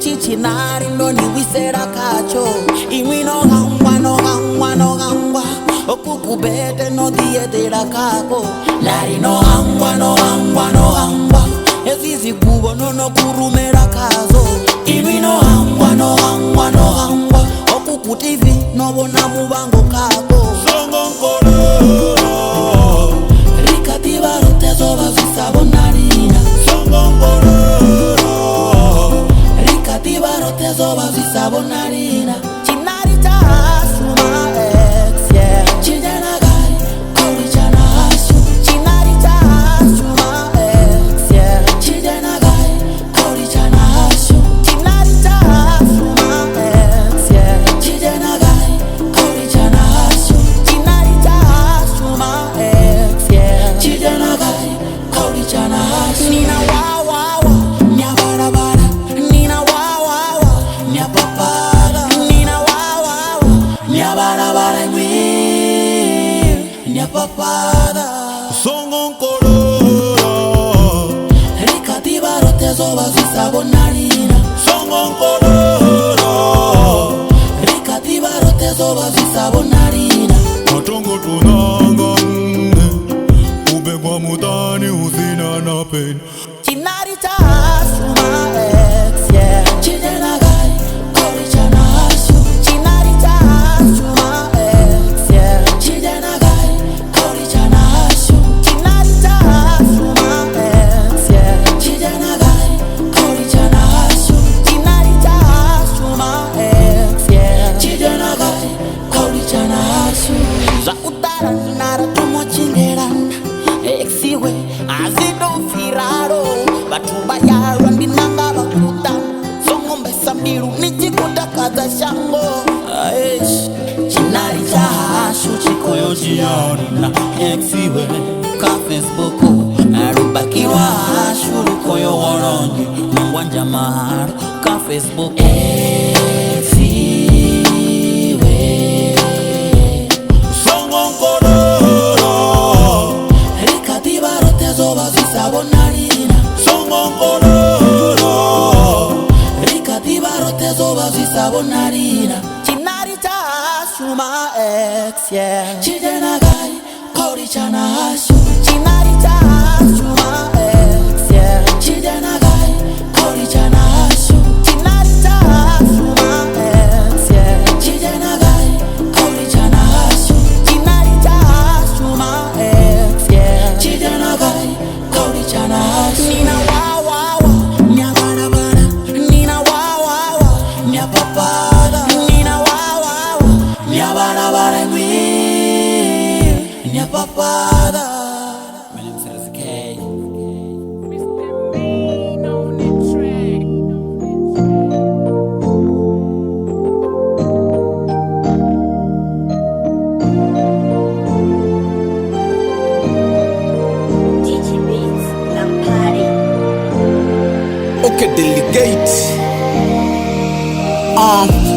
Chichinari no ni wisera kacho. Iwi no gamba no gamba no gamba. Okukubete no diete la kako. Dari no gamba no gamba no gamba. Ezizi kubo no kurumera kazo. Iwi no gamba no gamba no gamba. Okukutivi no bona mubango kako. Songo nkore. Rikati barota. nyapapada songo kororo rikativa rote zoba zisabonarina songo kororo rikativa rote zoba zisabonarina matongo tunanga ubegwa mutani uzina na pen chinarita suma ex yeah chidena gai orichana hasu chinarita suma ex yeah chidena gai orichana hasu chinarita suma ex yeah chidena gai orichana hasu chinarita suma ex yeah chidena gai orichana hasu za utara nara tomo chingerana exiwe azido firaro batumba yaro ndinanga bakuta songombe sambiru nichikuta kaza shango aish chinari chashu chikoyo jioni na exiwe ka Facebook arubakirwa shuru koyo worongi mungwanja maharo ka Facebook exiwe songo kororo zoba zisabonarina songo kororo rikativa rote zoba zisabonarina chinarita suma ex yeah chidena gai korichana hasu chinarita suma ex yeah chidena gai korichana hasu chinarita suma ex yeah chidena gai korichana hasu chinarita suma ex yeah chidena gai korichana hasu nina wawawa nyabarabara nina wawawa nyapapada nina wawawa nyabarabara ngwi nyapapada. My name is K. Okay, delegate.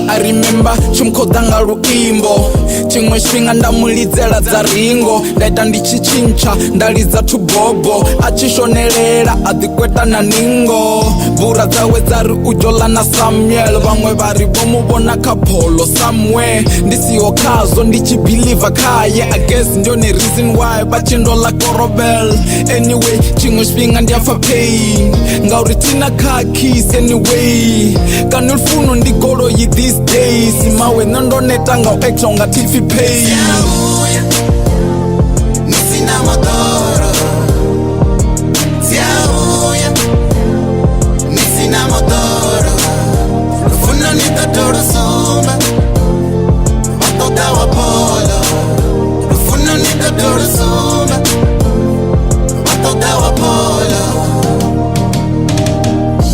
I remember chumkodanga ruimbo chimwe shinga ndamulidzela dza ringo ndaita ndichichincha ndaliza tubobo achishonelela adikweta na ningo bura dzawe dzari ujola na Samuel vamwe vari vomuvona kapolo somewhere ndisiwo kazo ndichibhiliva kaye I guess ndio ne reason why vachindola korobel anyway chimwe shinga ndiafa pain ngauri tina car keys anyway kanulfuno ndigolo yi these days mawe nondoneta nga uextra nga tifi pay nisina motoro siauya nisina motoro rufuna nitatoro sumba watoka wa polo rufuna nitatoro sumba watoka wa polo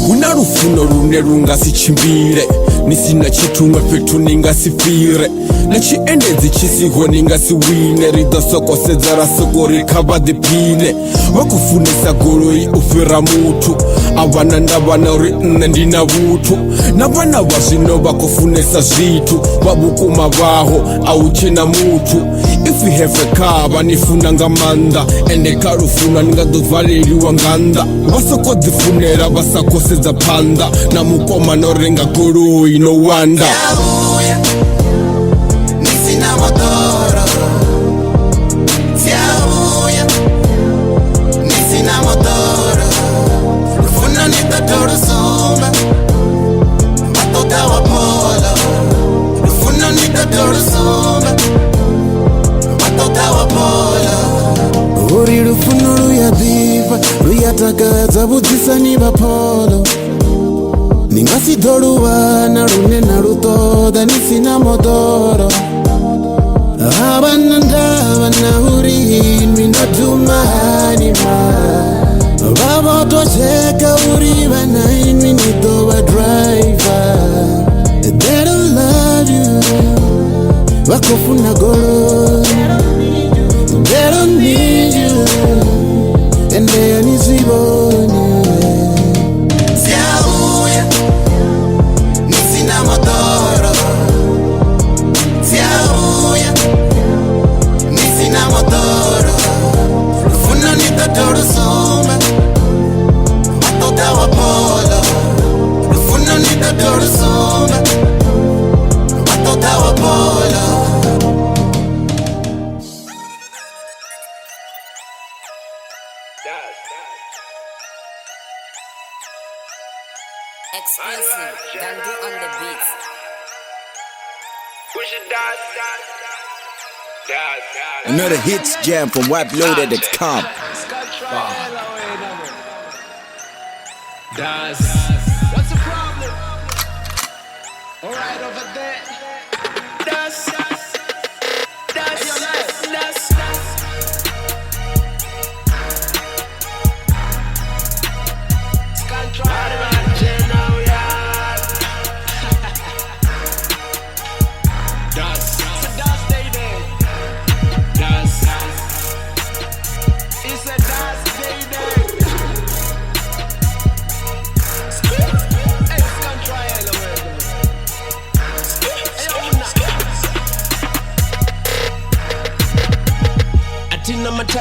una rufuno rune rungasichimbire nisina chitumwe petu ningasifire nachiendedzi chisiho ningasiwine ridosokosedza rasoko rikava dhipine vakufunisa goloi ufira mutu avana ndavana uri nne ndina vutu na vana vazvino vakufunisa zvitu vavukuma vaho auchena mutu if you have a car vanifuna nga manda ende karufuna ningadovhaleliwa nganda vasokodzifunera vasakosedza panda na mukoma norenga goloi no wanda nisina motoro siauya nisina motoro rufuna nitatoro sumba watoka wa polo rufuna nitatoro sumba watoka wa polo uri rufuno ruyadhiva ruyatakadza vudzisani vapolo ningasidholuwana runena rutoda nisina motoro avana ndavana urinwi ndotumahanima vavotocheka uri vanainwi nitova driver they don't love you vakofuna golo they don't need you and they are nizivoni nisina motoro Exclusive. Dandu on the beats. Another hits jam from WebLoaded.com. What's the problem? Alright over there. Das.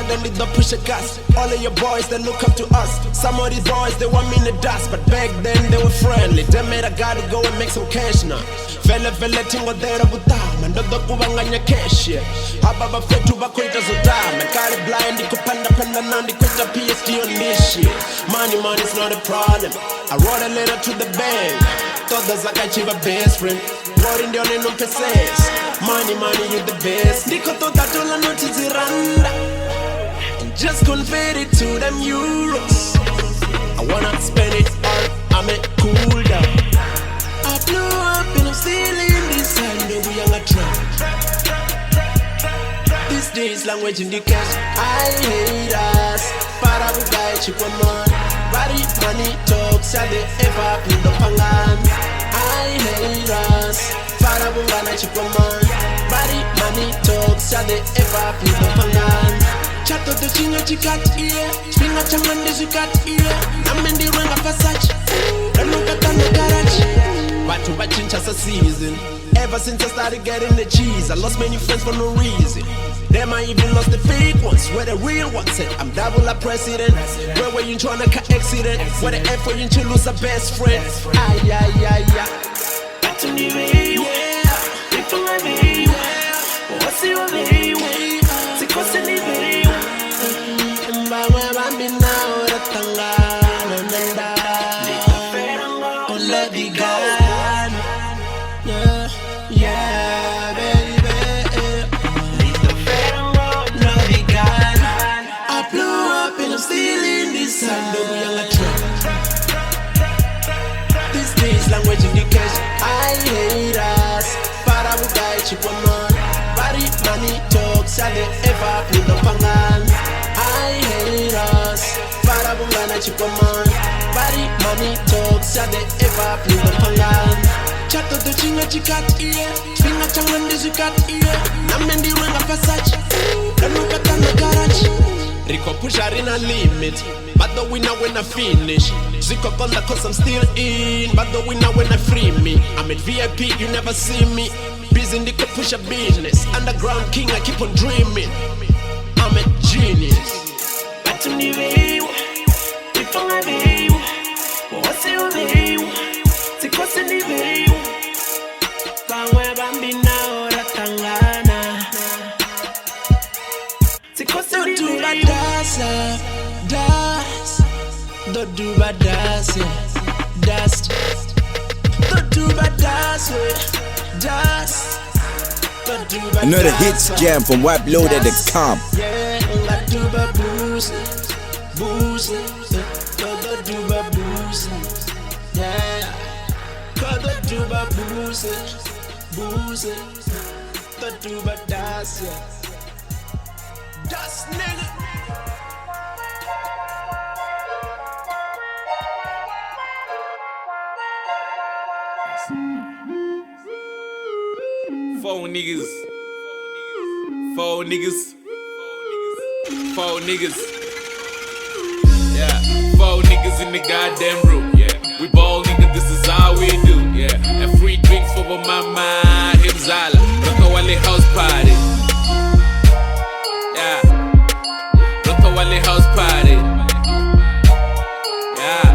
Them with the push a gas. All of your boys they look up to us. Some of these boys they want me in the dust, but back then they were friendly. They made I gotta go and make some cash now. Vele tingo dera butama ndodo kubanganya cash. Ababa fetu bakoita zodama. Kari blind ikupanda panda nandi kwita PhD on this shit. Money's not a problem. I wrote a letter to the bank. Thought that's like I achieve a best friend. Wrote in the only no pesos. Money, you the best. Niko tota tola noti ziranda. Just convert it to them euros. I wanna spend it all, I'm a cool down. I blew up and I'm still in this hand, we are a trap. These days language in the cash, I hate us. Para bugai chikwaman, body money talks, and they ever put the pangan. I hate us. Para bugai chikwaman, body money talks, and they ever put the pangan. Chato the chinga chikat ear, spinga chamande chikat ear. Namendi ranga passage, and look at the garage. But to chincha a season. Ever since I started getting the cheese, I lost many friends for no reason. Them I even lost the fake ones, where the real ones said I'm double a president. Where were you trying to cut accident? Where the F were you to lose a best friend? Ay. Back to me, yeah. People like me, yeah. What's your name? It's costing me, baby. These days language in the cash, I hate us. Para bugai chikwaman, body money talks, and they ever put the pangan. I hate us. Para bungana chikwaman, body money talks, and they ever put the pangan. Chato the chinga chikat ear, finger chamande chikat ear. Namendi ranga passage, and look at the garage. Rico push her in a limit, but the winner when I finish. Zico conda cause I'm still in, but the winner when I free me. I'm at VIP, you never see me. Busy in the push a business, underground king, I keep on dreaming. I'm a genius. Back to me, baby. People like me. What's your name? Zico send me, baby. Kangwe bambina ora tangana. Don't do bad dance, don't do bad dance, dust. Don't do bad dance, dust. Don't do bad. Another hits jam from WebLoaded.com. Yeah, don't do bad booze, don't do bad booze, yeah. Don't do bad booze, don't do bad dance, yeah. Dust, nigga. Four niggas. Yeah, 4 niggas in the goddamn room. Yeah, we ball niggas, this is all we do. Yeah, and free drinks for my mama, him Zala, Rokawale house party. Yeah, Rokawale house party. Yeah,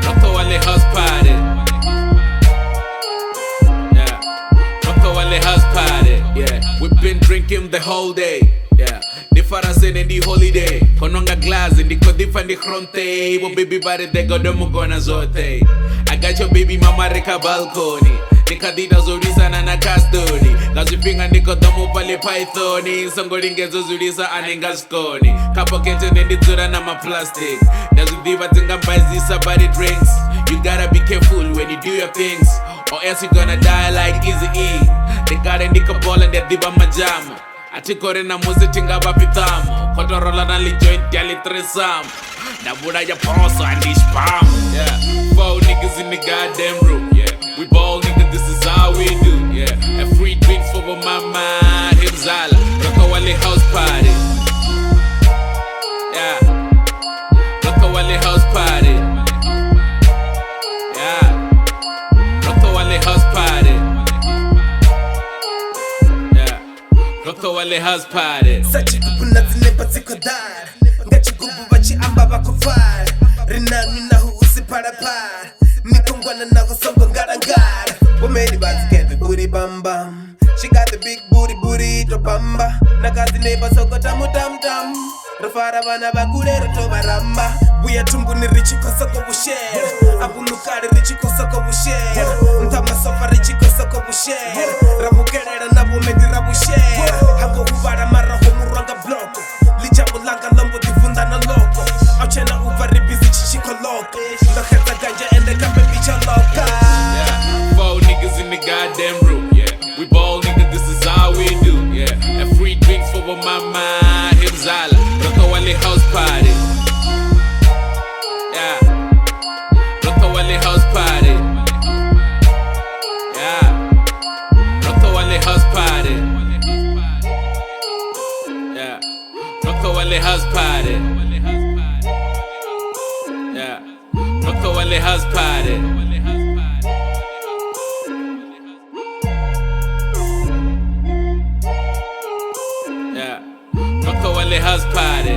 Rokawale house party. Yeah, Rokawale house party. Yeah, we've been drinking the whole day. Yeah. farasene ndi holiday kononga glass ndikodifa ndi fronte bo baby bari de godomugona zote I got your baby mama reka balcony ndikadida zorisana na custody ngazvipinga ndikodomo pale pythoni songolingedzo zurisa anengaskoni kapokete nendidzura namaplastic ndazvidiva dzingambaizisa body drinks you gotta be careful when you do your things or else you gonna die like Easy E ndikare ndikabola ndiyadiva majamu atikore namusi tingavapitamo kotorola nalijoint yalitrisam ndabuda ya poso andishpam yeah 4 niggas in the goddamn room yeah we ball niggas this is how we do yeah and free drinks for my mind himzala Rokawale house party yeah Rokawale house party yeah Rokawale house party yeah Rokawale house party sachikupuna zinepa zikodara ngachigubu vachiamba vakuvhara rinani naho usiparapara mikongwana naho songo ngarangara womeri vadzikeve buri bambam She got the big booty to bamba nakazi neighbor soko tamu tam tam rofara vana vakure rotovaramba buya tumbuni richikosoko vushera avunukari richikosoko vushera ntamasofa richikosoko vushera ravukerera navumedi ravushera hangovuvara marahomurwanga bloko lichamulanga lombodifunda na loko auchena uva ribizi chichikoloko ndohetsa ganja ende kambe bichaloka 4 niggas in the goddamn room yeah we ball niggas this is how we do yeah and free drinks for my mind himzala Rokawale house party yeah Rokawale house party yeah Rokawale house party yeah Rokawale house party yeah Rokawale house party yeah Rokawale house party